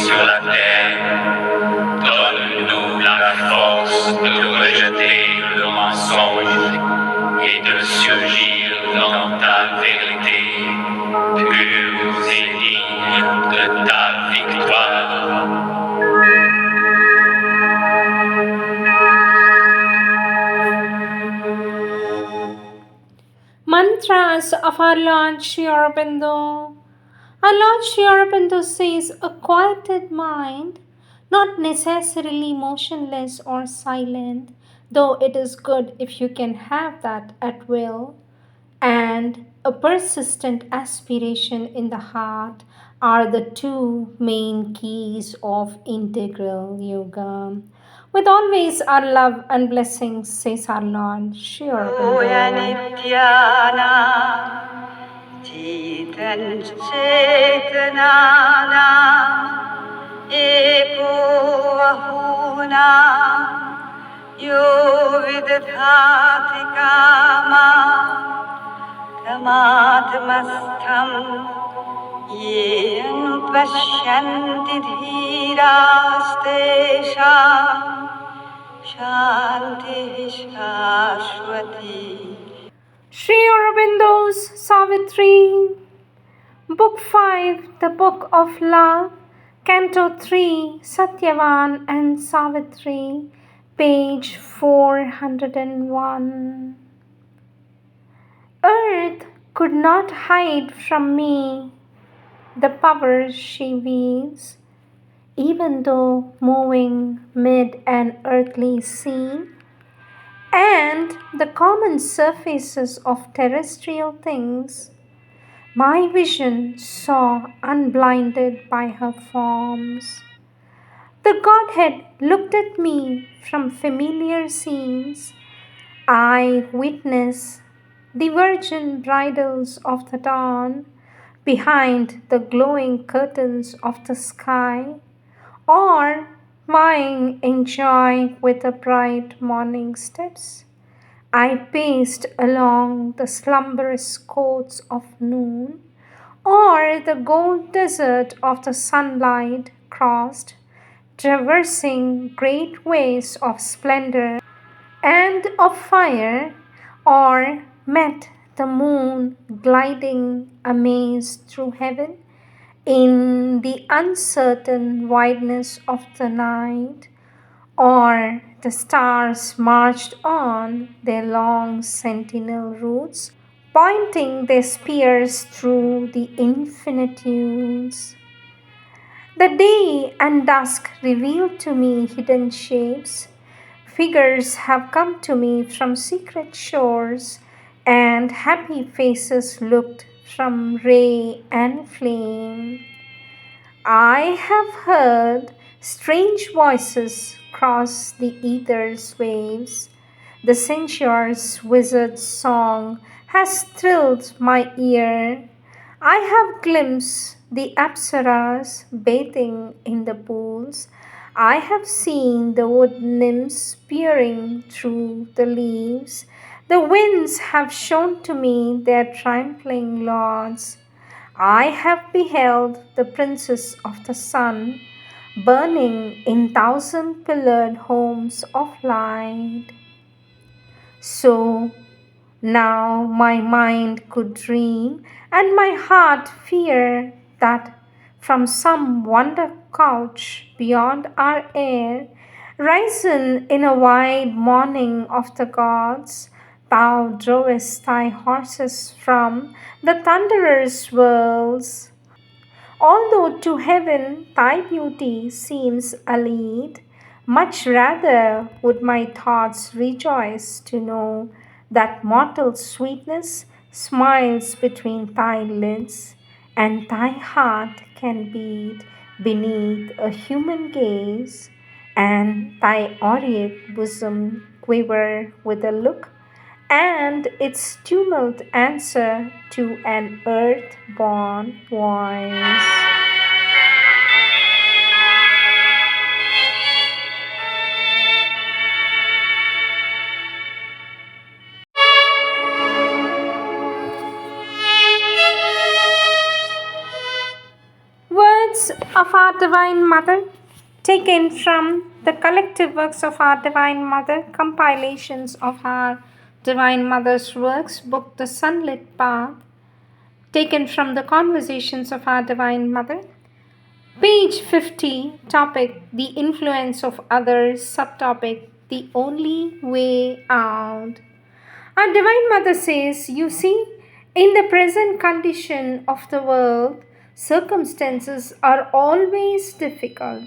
sur la terre. Donne-nous la force de rejeter le mensonge et de surgir dans ta vérité, pure et digne de ta victoire. Mantras of our Lord Sri Aurobindo. Our Lord Sri Aurobindo says a quieted mind, not necessarily motionless or silent, though it is good if you can have that at will, and a persistent aspiration in the heart are the two main keys of integral yoga. With always our love and blessings, says our Lord Sri Aurobindo. एको अहोना यो विदधाति कामा तमात्मस्थं ये अनुपश्यन्ति धीरास्तेषां शान्तिः शाश्वती. Sri Aurobindo's Savitri, Book 5, The Book of Love, Canto 3, Satyavan and Savitri, page 401. Earth could not hide from me the power she wields, even though moving mid an earthly scene, and the common surfaces of terrestrial things, my vision saw unblinded by her forms. The Godhead looked at me from familiar scenes. I witnessed the virgin bridals of the dawn behind the glowing curtains of the sky, or vying in joy with the bright morning steps, I paced along the slumberous courts of noon, or the gold desert of the sunlight crossed, traversing great ways of splendor and of fire, or met the moon gliding amazed through heaven in the uncertain wideness of the night, or the stars marched on their long sentinel routes, pointing their spears through the infinitudes. The day and dusk revealed to me hidden shapes. Figures have come to me from secret shores, and happy faces looked from ray and flame. I have heard strange voices cross the ether's waves. The sensuous wizard's song has thrilled my ear. I have glimpsed the apsaras bathing in the pools. I have seen the wood nymphs peering through the leaves. The winds have shown to me their trampling lords. I have beheld the princes of the sun burning in thousand-pillared homes of light. So now my mind could dream and my heart fear that from some wonder couch beyond our air, risen in a wide morning of the gods, thou drovest thy horses from the thunderer's whirls. Although to heaven thy beauty seems allied, much rather would my thoughts rejoice to know that mortal sweetness smiles between thy lids, and thy heart can beat beneath a human gaze, and thy aureate bosom quiver with a look, and its tumult answer to an earth-born voice. Words words of our Divine Mother, taken from the collective works of our Divine Mother, compilations of our Divine Mother's works, book The Sunlit Path, taken from the Conversations of our Divine Mother. Page 50, topic The Influence of Others, subtopic The Only Way Out. Our Divine Mother says, you see, in the present condition of the world, circumstances are always difficult.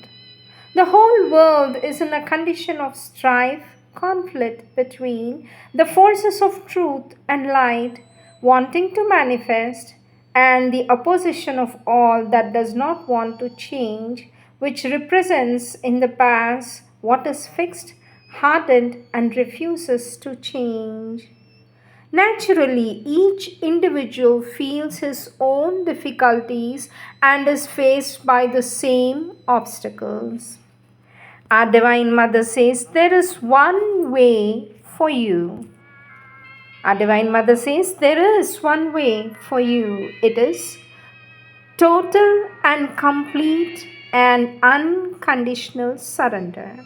The whole world is in a condition of strife, conflict between the forces of truth and light wanting to manifest and the opposition of all that does not want to change, which represents in the past what is fixed, hardened, and refuses to change. Naturally, each individual feels his own difficulties and is faced by the same obstacles. Our Divine Mother says, there is one way for you. Our Divine Mother says, there is one way for you. It is total and complete and unconditional surrender.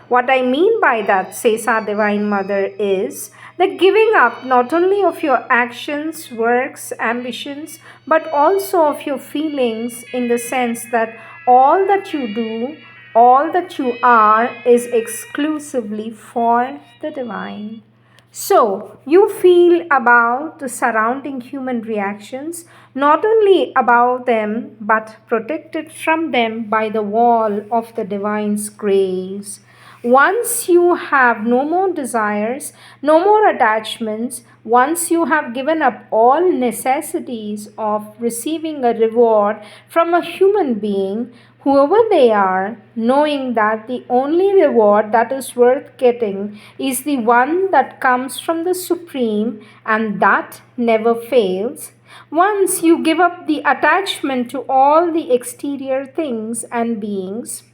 What I mean by that, says our Divine Mother, is the giving up not only of your actions, works, ambitions, but also of your feelings, in the sense that all that you do, all that you are, is exclusively for the Divine. So, you feel about the surrounding human reactions, not only about them, but protected from them by the wall of the Divine's grace. Once you have no more desires, no more attachments, once you have given up all necessities of receiving a reward from a human being, whoever they are, knowing that the only reward that is worth getting is the one that comes from the Supreme and that never fails. Once you give up the attachment to all the exterior things and beings,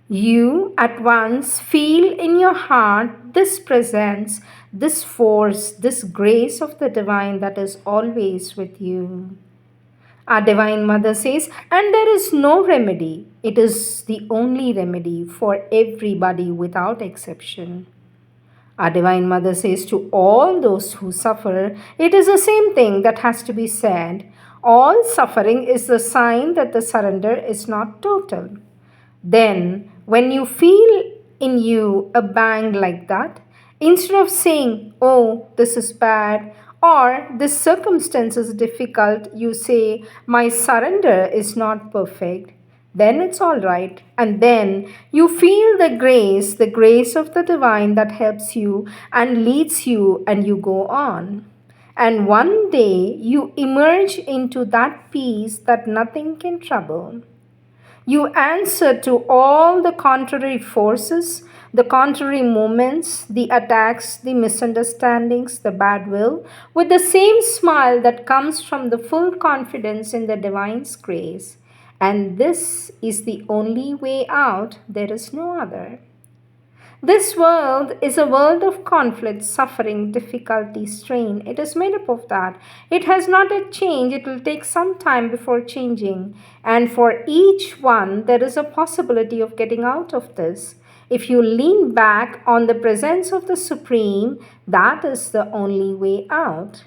you at once feel in your heart this presence, this force, this grace of the Divine that is always with you. Our Divine Mother says, and there is no remedy. It is the only remedy for everybody without exception. Our Divine Mother says to all those who suffer, it is the same thing that has to be said. All suffering is the sign that the surrender is not total. Then, when you feel in you a bang like that, instead of saying, oh, this is bad, or this circumstance is difficult, you say, my surrender is not perfect, then it's all right. And then you feel the grace of the Divine that helps you and leads you, and you go on. And one day you emerge into that peace that nothing can trouble. You answer to all the contrary forces, the contrary moments, the attacks, the misunderstandings, the bad will, with the same smile that comes from the full confidence in the Divine's grace. And this is the only way out, there is no other. This world is a world of conflict, suffering, difficulty, strain. It is made up of that. It has not yet changed. It will take some time before changing. And for each one, there is a possibility of getting out of this. If you lean back on the presence of the Supreme, that is the only way out.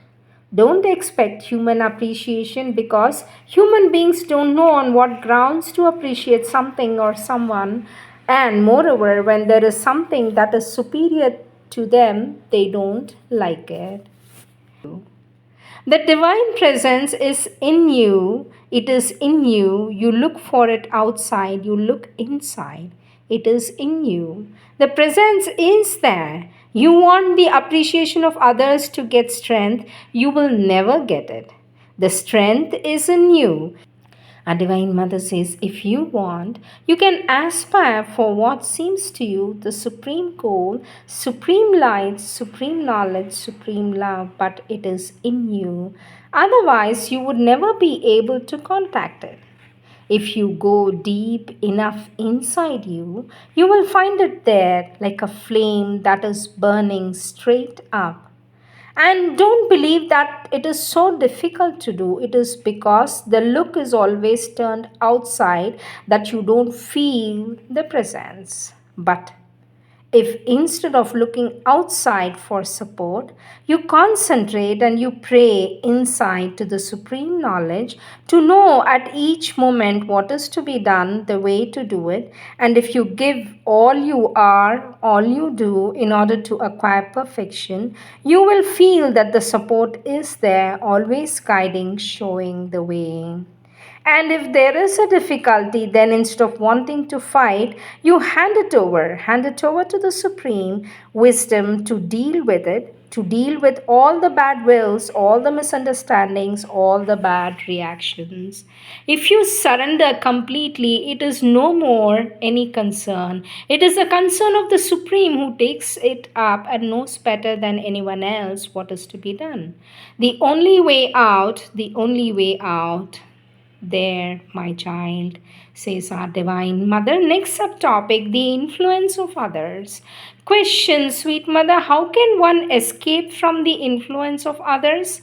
Don't expect human appreciation, because human beings don't know on what grounds to appreciate something or someone. And moreover, when there is something that is superior to them, they don't like it. The Divine Presence is in you. It is in you. You look for it outside. You look inside. It is in you. The presence is there. You want the appreciation of others to get strength. You will never get it. The strength is in you. Our Divine Mother says, if you want, you can aspire for what seems to you the supreme goal, supreme light, supreme knowledge, supreme love, but it is in you. Otherwise, you would never be able to contact it. If you go deep enough inside you, you will find it there like a flame that is burning straight up. And don't believe that it is so difficult to do. It is because the look is always turned outside that you don't feel the presence. But if instead of looking outside for support, you concentrate and you pray inside to the supreme knowledge to know at each moment what is to be done, the way to do it, and if you give all you are, all you do in order to acquire perfection, you will feel that the support is there, always guiding, showing the way. And if there is a difficulty, then instead of wanting to fight, you hand it over to the Supreme Wisdom to deal with it, to deal with all the bad wills, all the misunderstandings, all the bad reactions. If you surrender completely, it is no more any concern. It is the concern of the Supreme who takes it up and knows better than anyone else what is to be done. The only way out there, my child, says our Divine Mother. Next subtopic, the influence of others. Question, sweet mother, how can one escape from the influence of others?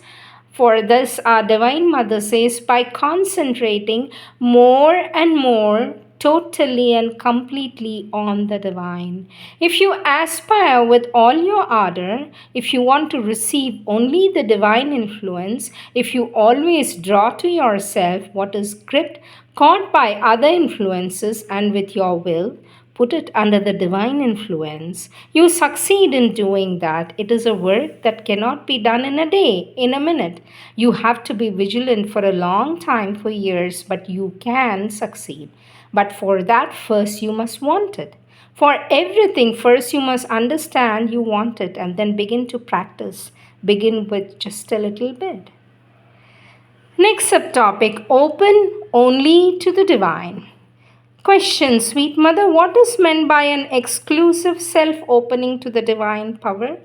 For this, our Divine Mother says, by concentrating more and more totally and completely on the divine. If you aspire with all your ardor, if you want to receive only the divine influence, if you always draw to yourself what is gripped, caught by other influences, and with your will, put it under the divine influence. You succeed in doing that. It is a work that cannot be done in a day, in a minute. You have to be vigilant for a long time, for years, but you can succeed. But for that, first you must want it. For everything, first you must understand you want it and then begin to practice. Begin with just a little bit. Next subtopic, open only to the divine. Question, sweet mother, what is meant by an exclusive self opening to the divine power?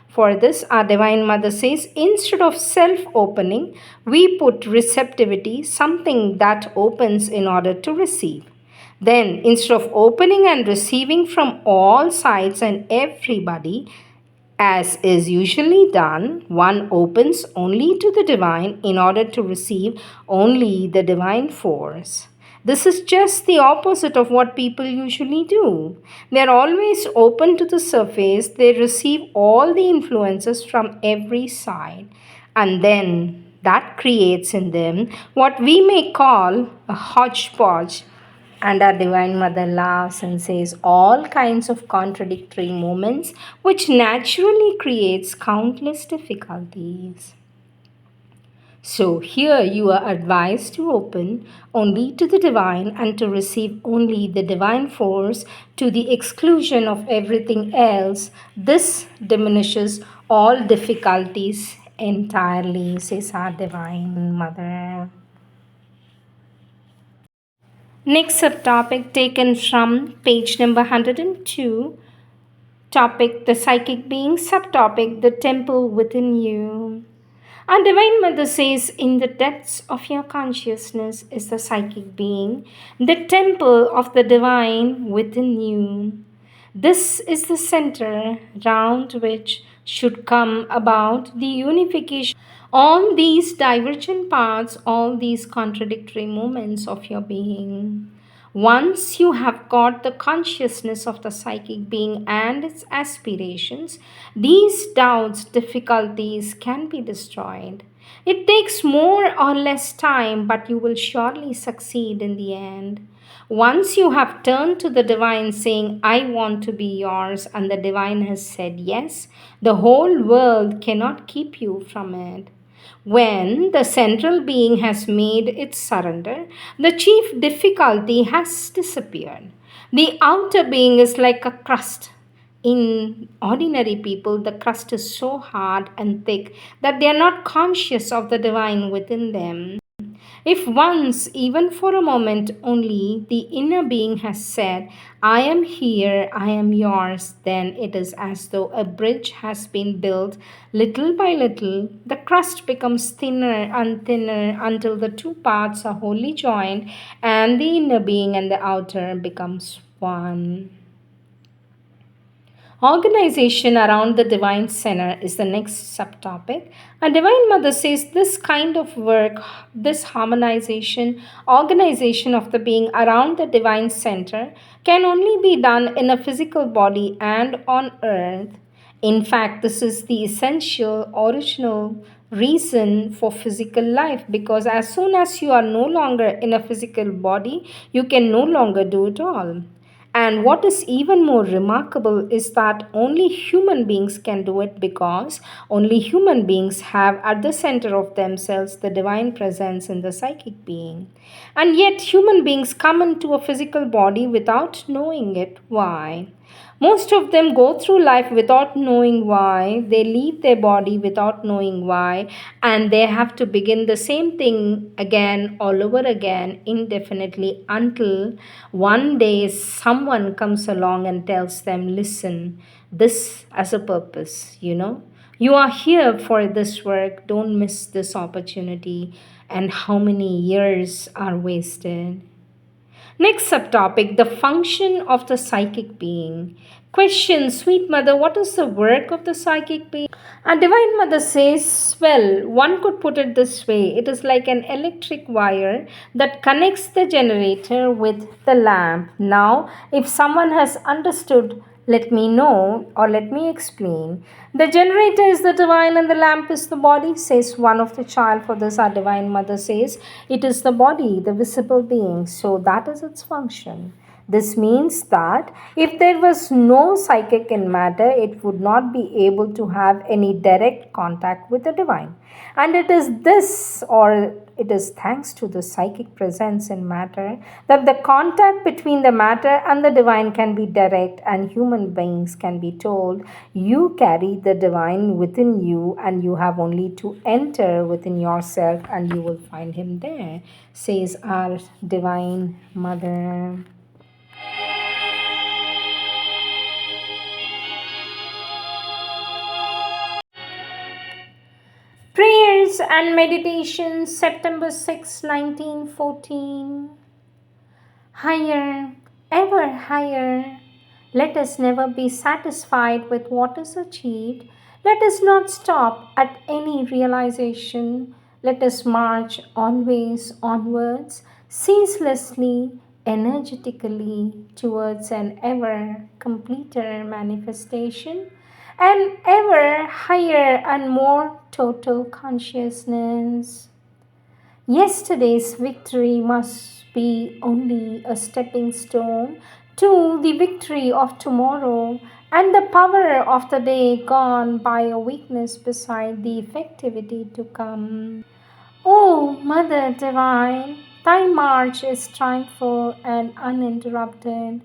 For this, our Divine Mother says, instead of self opening, we put receptivity, something that opens in order to receive. Then, instead of opening and receiving from all sides and everybody, as is usually done, one opens only to the divine in order to receive only the divine force. This is just the opposite of what people usually do. They are always open to the surface, they receive all the influences from every side, and then that creates in them what we may call a hodgepodge. And our Divine Mother laughs and says all kinds of contradictory moments, which naturally creates countless difficulties. So here you are advised to open only to the divine and to receive only the divine force to the exclusion of everything else. This diminishes all difficulties entirely, says our Divine Mother. Next subtopic taken from page number 102. Topic, the psychic being. Subtopic, the temple within you. Our Divine Mother says, in the depths of your consciousness is the psychic being, the temple of the divine within you. This is the center round which should come about the unification. All these divergent parts, all these contradictory moments of your being. Once you have got the consciousness of the psychic being and its aspirations, these doubts, difficulties can be destroyed. It takes more or less time, but you will surely succeed in the end. Once you have turned to the divine saying, I want to be yours, and the divine has said yes, the whole world cannot keep you from it. When the central being has made its surrender, the chief difficulty has disappeared. The outer being is like a crust. In ordinary people, the crust is so hard and thick that they are not conscious of the divine within them. If once, even for a moment only, the inner being has said, I am here, I am yours, then it is as though a bridge has been built little by little. The crust becomes thinner and thinner until the two parts are wholly joined, and the inner being and the outer becomes one. Organization around the divine center is the next subtopic. A divine mother says this kind of work, this harmonization, organization of the being around the divine center, can only be done in a physical body and on earth. In fact, this is the essential, original reason for physical life, because as soon as you are no longer in a physical body, you can no longer do it all. And what is even more remarkable is that only human beings can do it, because only human beings have at the center of themselves the divine presence in the psychic being. And yet, human beings come into a physical body without knowing it. Why? Most of them go through life without knowing why. They leave their body without knowing why. And they have to begin the same thing again, all over again, indefinitely, until one day someone comes along and tells them, listen, this has a purpose, you know. You are here for this work. Don't miss this opportunity. And how many years are wasted? Next subtopic, the function of the psychic being. Question, sweet mother, what is the work of the psychic being? And Divine Mother says, well, one could put it this way, it is like an electric wire that connects the generator with the lamp. Now, if someone has understood, let me know or let me explain. The generator is the divine and the lamp is the body, says one of the child. For this, our Divine Mother says, it is the body, the visible being. So that is its function. This means that if there was no psychic in matter, it would not be able to have any direct contact with the divine. And it is this, or it is thanks to the psychic presence in matter, that the contact between the matter and the divine can be direct, and human beings can be told, you carry the divine within you, and you have only to enter within yourself, and you will find him there, says our Divine Mother. Prayers and Meditations, September 6, 1914. Higher, ever higher. Let us never be satisfied with what is achieved. Let us not stop at any realization. Let us march always onwards, ceaselessly, energetically, towards an ever completer manifestation, an ever higher and more total consciousness. Yesterday's victory must be only a stepping stone to the victory of tomorrow, and the power of the day gone by a weakness beside the effectivity to come. O Mother Divine, thy march is triumphal and uninterrupted.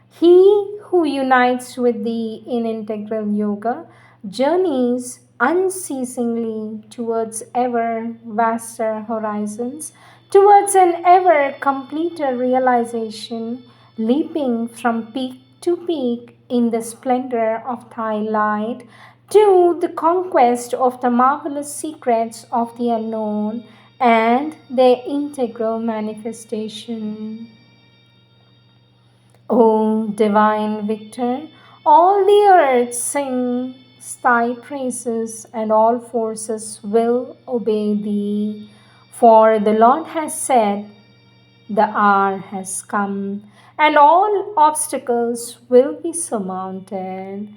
He who unites with thee in integral yoga journeys unceasingly towards ever vaster horizons, towards an ever completer realization, leaping from peak to peak in the splendor of thy light, to the conquest of the marvelous secrets of the unknown and their integral manifestation. O divine victor, all the earth sings thy praises, and all forces will obey thee. For the Lord has said, the hour has come, and all obstacles will be surmounted.